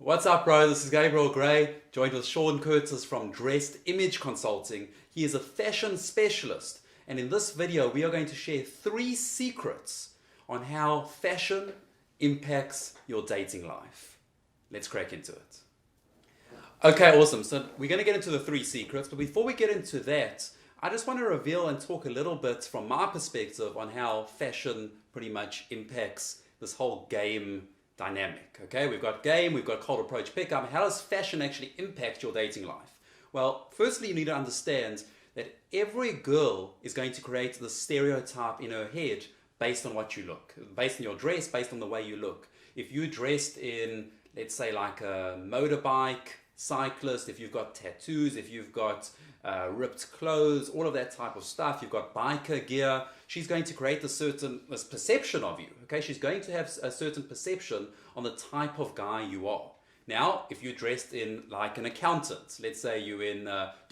What's up, bro? This is Gabriel Grey, joined with Sean Curtis from Dressed Image Consulting. He is a fashion specialist, and in this video, we are going to share 3 secrets on how fashion impacts your dating life. Let's crack into it. Okay, awesome. So, we're going to get into the 3 secrets, but before we get into that, I just want to reveal and talk a little bit from my perspective on how fashion pretty much impacts this whole game dynamic. Okay, we've got game, we've got cold approach pickup. How does fashion actually impact your dating life? Well, firstly, you need to understand that every girl is going to create the stereotype in her head based on what you look, based on your dress, based on the way you look. If you dressed in, let's say, like a motorbike cyclist, if you've got tattoos, if you've got ripped clothes, all of that type of stuff, you've got biker gear, she's going to create this perception of you. Okay, she's going to have a certain perception on the type of guy you are. Now, if you're dressed in like an accountant, let's say you've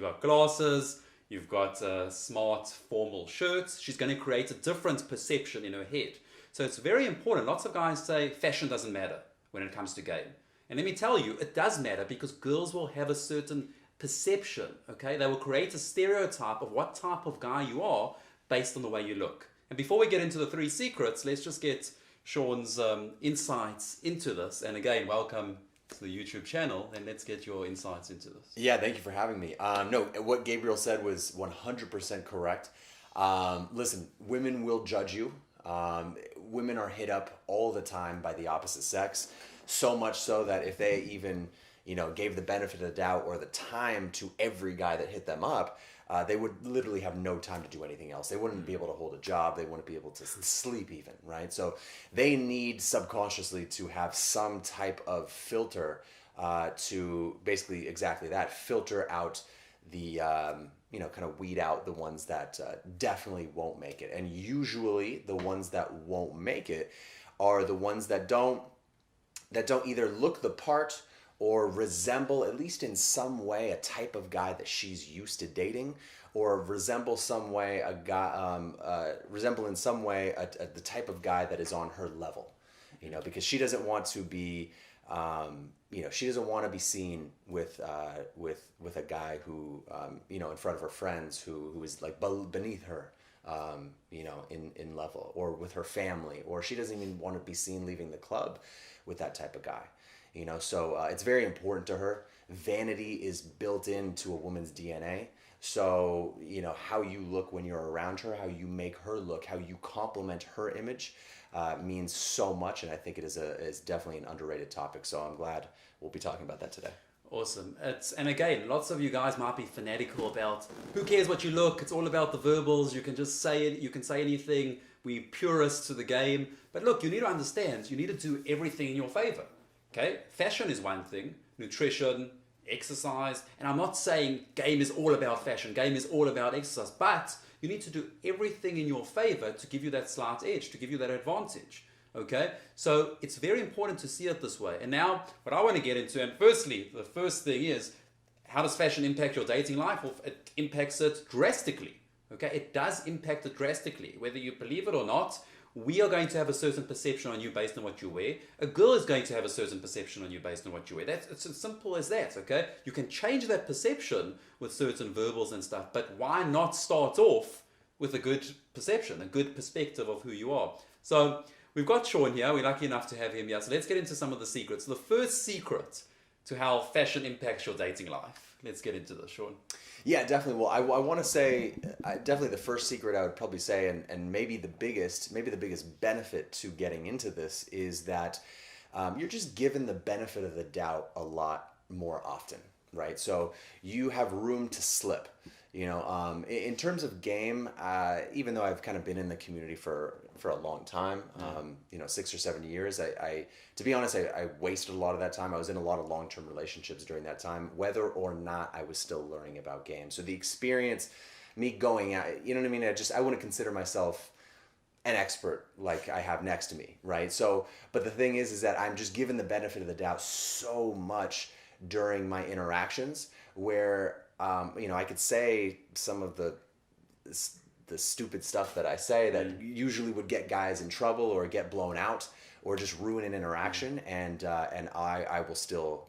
got glasses, you've got smart formal shirts, she's going to create a different perception in her head. So it's very important. Lots of guys say fashion doesn't matter when it comes to game. And let me tell you, it does matter because girls will have a certain perception, okay? They will create a stereotype of what type of guy you are based on the way you look. And before we get into the 3 secrets, let's just get Sean's insights into this. And again, welcome to the YouTube channel, and let's get your insights into this. Yeah, thank you for having me. No, what Gabriel said was 100% correct. Listen, women will judge you. Women are hit up all the time by the opposite sex. So much so that if they even, gave the benefit of the doubt or the time to every guy that hit them up, they would literally have no time to do anything else. They wouldn't be able to hold a job. They wouldn't be able to sleep even, right? So they need subconsciously to have some type of filter to basically exactly that, filter out the, kind of weed out the ones that definitely won't make it. And usually the ones that won't make it are the ones that don't either look the part or resemble, at least in some way, a type of guy that she's used to dating, or resemble some way a guy, resemble in some way the type of guy that is on her level, because she doesn't want to be, she doesn't want to be seen with a guy who, in front of her friends who is like beneath her. In level, or with her family, or she doesn't even want to be seen leaving the club with that type of guy, so it's very important to her. Vanity is built into a woman's DNA. So, how you look when you're around her, how you make her look, how you compliment her image means so much. And I think it is definitely an underrated topic. So I'm glad we'll be talking about that today. Awesome. And again, lots of you guys might be fanatical about who cares what you look. It's all about the verbals. You can just say it. You can say anything. We purists to the game. But look, you need to understand. You need to do everything in your favor. Okay. Fashion is one thing. Nutrition, exercise. And I'm not saying game is all about fashion. Game is all about exercise. But you need to do everything in your favor to give you that slight edge, to give you that advantage. Okay, so it's very important to see it this way. And now, what I want to get into, and firstly, the first thing is, how does fashion impact your dating life? Well, it impacts it drastically. Okay, it does impact it drastically. Whether you believe it or not, we are going to have a certain perception on you based on what you wear. A girl is going to have a certain perception on you based on what you wear. It's as simple as that, okay? You can change that perception with certain verbals and stuff, but why not start off with a good perception, a good perspective of who you are? So, we've got Sean here. We're lucky enough to have him here. So let's get into some of the secrets. The first secret to how fashion impacts your dating life. Let's get into this, Sean. Yeah, definitely. Well, I want to say definitely the first secret I would probably say, and maybe the biggest benefit to getting into this is that you're just given the benefit of the doubt a lot more often, right? So you have room to slip. In terms of game, even though I've kind of been in the community for a long time, 6 or 7 years, I to be honest, I wasted a lot of that time. I was in a lot of long-term relationships during that time, whether or not I was still learning about games. So the experience, me going out, you know what I mean? I wouldn't consider myself an expert like I have next to me, right? So, but the thing is that I'm just given the benefit of the doubt so much during my interactions where I could say some of the stupid stuff that I say that usually would get guys in trouble or get blown out or just ruin an interaction, and I will still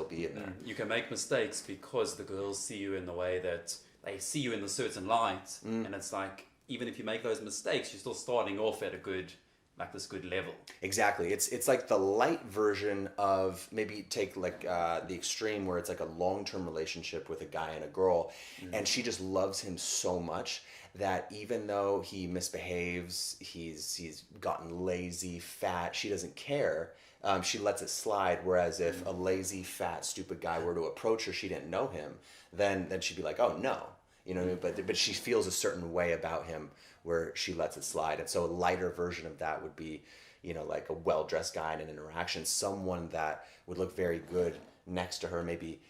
be in there. You can make mistakes because the girls see you in the way that they see you in a certain light, and it's like, even if you make those mistakes, you're still starting off at a good, like this good level. Exactly. It's like the light version of, maybe take like the extreme where it's like a long-term relationship with a guy and a girl, and she just loves him so much that even though he misbehaves, he's gotten lazy, fat, she doesn't care. She lets it slide. Whereas if a lazy, fat, stupid guy were to approach her, she didn't know him, then she'd be like, oh no. You know, but she feels a certain way about him where she lets it slide. And so a lighter version of that would be, you know, like a well-dressed guy in an interaction, someone that would look very good next to her, maybe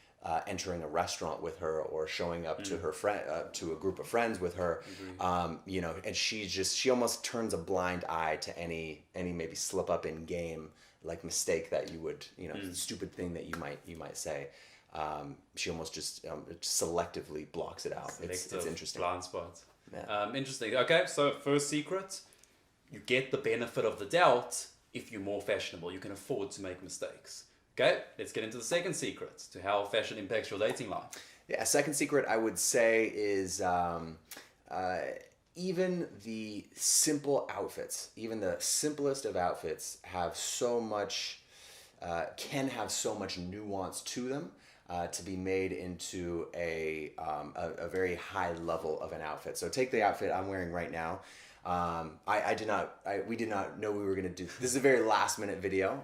entering a restaurant with her, or showing up to her friend, to a group of friends with her, you know, and she almost turns a blind eye to any maybe slip up in game, like mistake that you would, you know, stupid thing that you might say. She almost just selectively blocks it out. It's interesting. Blind spots. Yeah. Interesting. Okay, so first secret, you get the benefit of the doubt if you're more fashionable. You can afford to make mistakes. Okay, let's get into the second secret to how fashion impacts your dating life. Yeah, second secret I would say is even the simple outfits, even the simplest of outfits have so much, can have so much nuance to them. To be made into a very high level of an outfit. So take the outfit I'm wearing right now. We did not know we were gonna do this. Is a very last minute video,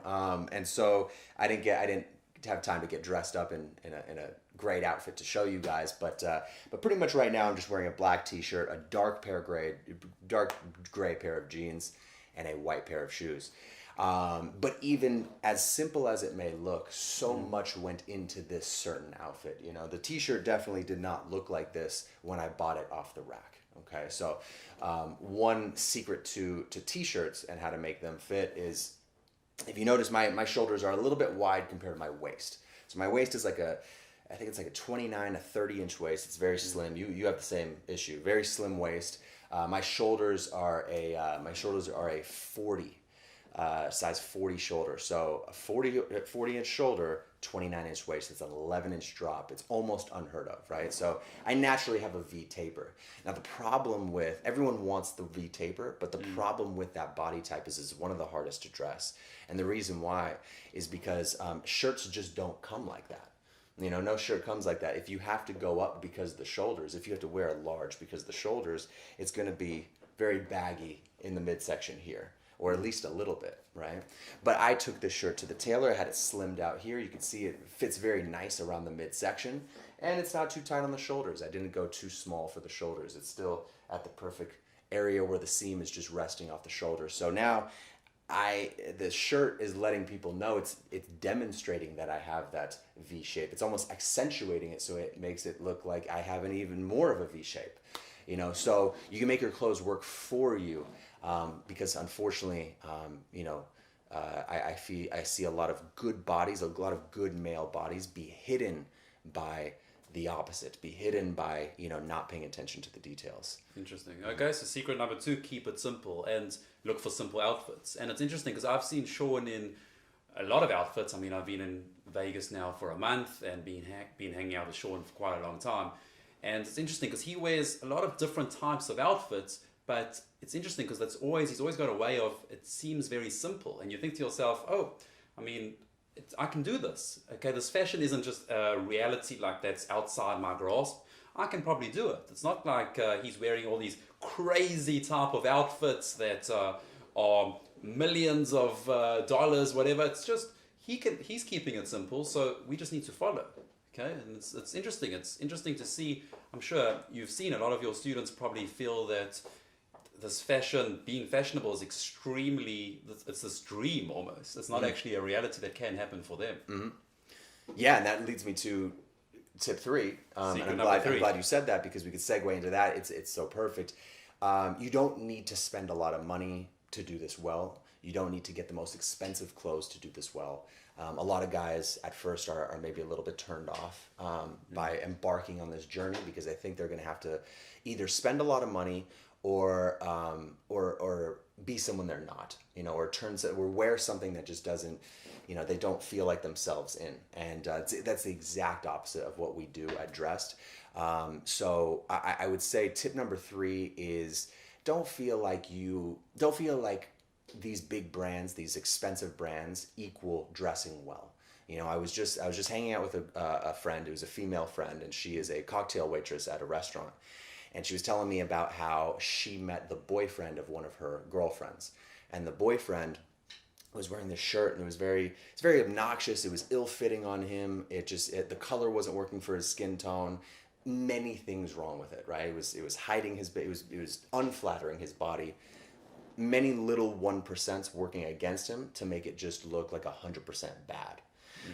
and so I didn't have time to get dressed up in a great outfit to show you guys. But pretty much right now I'm just wearing a black T-shirt, a dark gray pair of jeans, and a white pair of shoes. But even as simple as it may look, so much went into this certain outfit. You know, the T-shirt definitely did not look like this when I bought it off the rack. Okay, so one secret to T-shirts and how to make them fit is, if you notice, my shoulders are a little bit wide compared to my waist. So my waist is like I think it's like a 29 to 30 inch waist. It's very slim. You have the same issue. Very slim waist. My shoulders are a 40. Size 40 shoulder. So a 40 inch shoulder, 29 inch waist. It's an 11 inch drop. It's almost unheard of, right? So I naturally have a V taper. Now the problem with, everyone wants the V taper, but the problem with that body type is it's one of the hardest to dress. And the reason why is because shirts just don't come like that. You know, no shirt comes like that. If you have to go up because of the shoulders, if you have to wear a large because of the shoulders, it's going to be very baggy in the midsection here, or at least a little bit, right? But I took this shirt to the tailor. I had it slimmed out here. You can see it fits very nice around the midsection, and it's not too tight on the shoulders. I didn't go too small for the shoulders. It's still at the perfect area where the seam is just resting off the shoulders. So now the shirt is letting people know, it's demonstrating that I have that V shape. It's almost accentuating it, so it makes it look like I have an even more of a V shape. You know, so you can make your clothes work for you, because unfortunately, you know, I see a lot of good bodies, a lot of good male bodies be hidden by the opposite, be hidden by, you know, not paying attention to the details. Interesting. Okay, so secret number 2, keep it simple and look for simple outfits. And it's interesting because I've seen Sean in a lot of outfits. I mean, I've been in Vegas now for a month and been hanging out with Sean for quite a long time. And it's interesting because he wears a lot of different types of outfits, but it's interesting because he's always got a way of, it seems very simple. And you think to yourself, oh, I mean, I can do this. Okay, this fashion isn't just a reality like that's outside my grasp. I can probably do it. It's not like he's wearing all these crazy type of outfits that are millions of dollars, whatever. It's just he's keeping it simple. So we just need to follow. Okay, and it's interesting. It's interesting to see. I'm sure you've seen a lot of your students probably feel that this fashion, being fashionable, is it's this dream almost. It's not actually a reality that can happen for them. Mm-hmm. Yeah, and that leads me to tip 3. And I'm glad you said that, because we could segue into that. It's so perfect. You don't need to spend a lot of money to do this well. You don't need to get the most expensive clothes to do this well. A lot of guys at first are maybe a little bit turned off by embarking on this journey, because they think they're going to have to either spend a lot of money or be someone they're not, you know, or wear something that just doesn't, you know, they don't feel like themselves in. And that's the exact opposite of what we do at Dressed. So I would say tip number 3 is don't feel like these big brands, these expensive brands equal dressing well. You know, I was just hanging out with a friend who's a female friend, and she is a cocktail waitress at a restaurant. And she was telling me about how she met the boyfriend of one of her girlfriends. And the boyfriend was wearing this shirt, and it's very obnoxious. It was ill-fitting on him. The color wasn't working for his skin tone. Many things wrong with it, right? It was hiding it was unflattering his body. Many little 1% working against him to make it just look like 100% bad.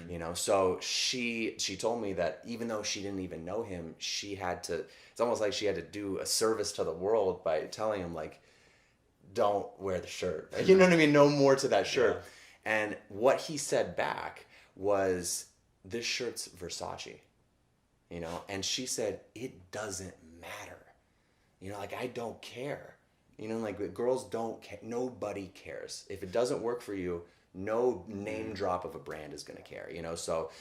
You know, so she told me that even though she didn't even know him, it's almost like she had to do a service to the world by telling him, like, don't wear the shirt. You know what I mean? No more to that shirt. Yeah. And what he said back was, this shirt's Versace, you know? And she said, it doesn't matter. You know, like, I don't care. You know, like, girls don't care. Nobody cares. If it doesn't work for you, no name drop of a brand is going to care, you know? So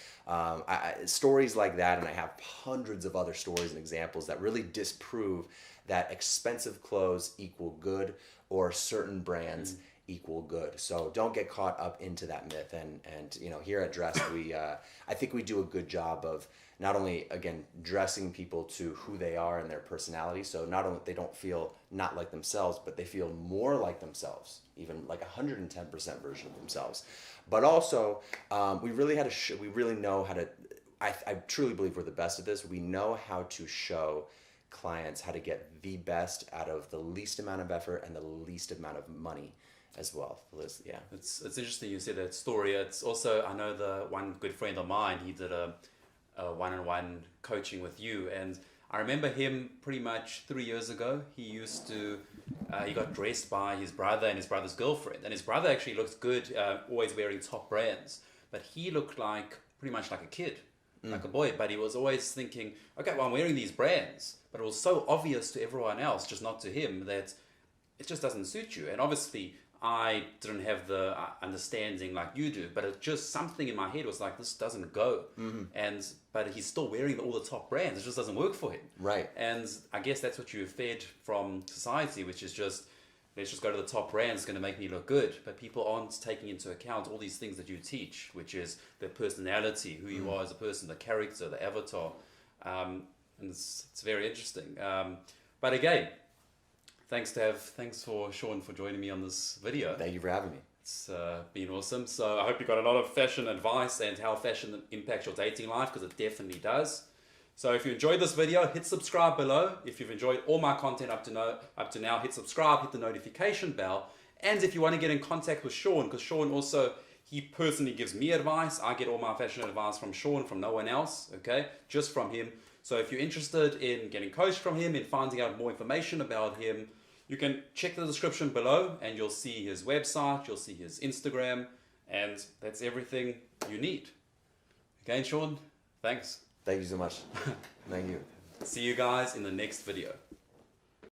stories like that, and I have hundreds of other stories and examples that really disprove that expensive clothes equal good, or certain brands equal good. So don't get caught up into that myth. And you know, here at Dressed, I think we do a good job of not only, again, dressing people to who they are and their personality. So not only they don't feel not like themselves, but they feel more like themselves, even like 110% version of themselves. But also, we really know how to, I truly believe we're the best at this. We know how to show clients how to get the best out of the least amount of effort and the least amount of money as well. Yeah. It's interesting you said that story. It's also, I know the one good friend of mine, he did a one-on-one coaching with you, and I remember him pretty much 3 years ago. He got dressed by his brother and his brother's girlfriend, and his brother actually looked good, always wearing top brands, but he looked pretty much like a kid, like a boy. But he was always thinking, okay, well, I'm wearing these brands, but it was so obvious to everyone else, just not to him, that it just doesn't suit you. And obviously I didn't have the understanding like you do, but it just, something in my head was like, this doesn't go. But he's still wearing all the top brands. It just doesn't work for him. Right. And I guess that's what you're fed from society, which is just, let's just go to the top brands, it's going to make me look good. But people aren't taking into account all these things that you teach, which is their personality, who you are as a person, the character, the avatar. And it's very interesting. But again, thanks for Sean for joining me on this video. Thank you for having me. It's been awesome. So I hope you got a lot of fashion advice and how fashion impacts your dating life, because it definitely does. So if you enjoyed this video, hit subscribe below. If you've enjoyed all my content up to now, hit subscribe, hit the notification bell. And if you want to get in contact with Sean, because Sean also, he personally gives me advice. I get all my fashion advice from Sean, from no one else, okay? Just from him. So if you're interested in getting coached from him, in finding out more information about him, you can check the description below and you'll see his website, you'll see his Instagram, and that's everything you need. Again, Sean, thanks. Thank you so much. Thank you. See you guys in the next video.